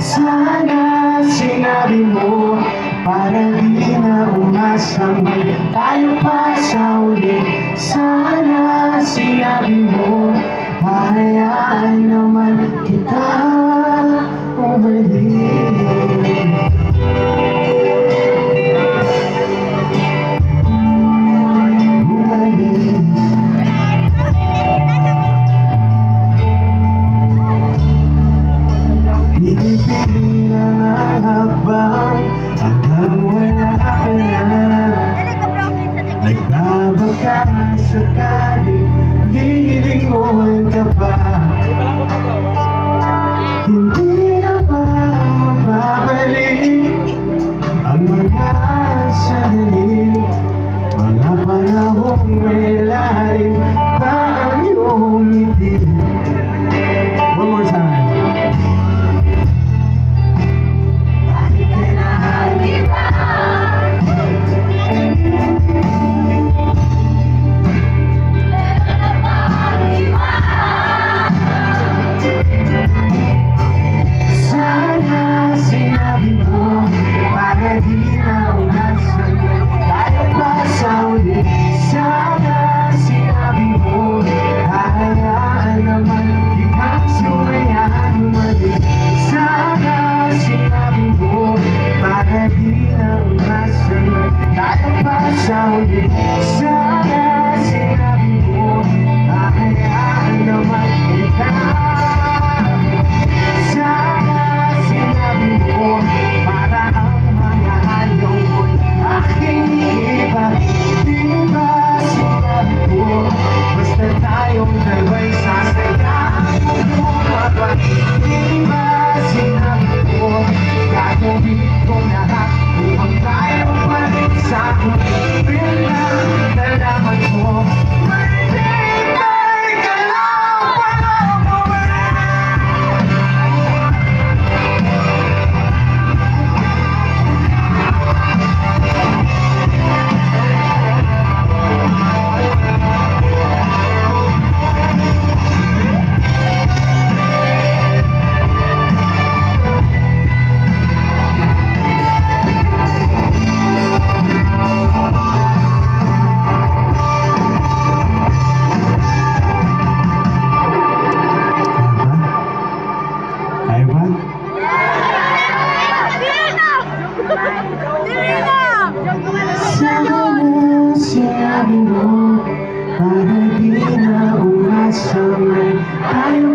Sana sinabi mo para di na umasang tayo pa sa uli. Sana sinabi mo hayaan naman kita umalis. Pinipili na ng hakbang hanggang wala ka na. Nagbabaka sakali, lilingon ka pa. Hindi na ba mababalik ang mga sandali, mga panahong may lalim pa ang iyong ngiti. One more time. Sana sinabi mo para di na umasan tayo pa sa uli. Sana sinabi mo hayaan naman kitang sumayahan umalis. Sana sinabi mo para di na umasan tayo pa sa uli. Sana sinabi mo hayaan naman kitang para ang mga hayong mo'y aking iba. Di ba sinabi ko basta tayong dalawa'y sasayaan mo mabag. Di ba sinabi ko gagawin ko lahat upang tayo pa rin sa huli. Bilang nalaman mo sana sinabi mo para di na umasamay tayo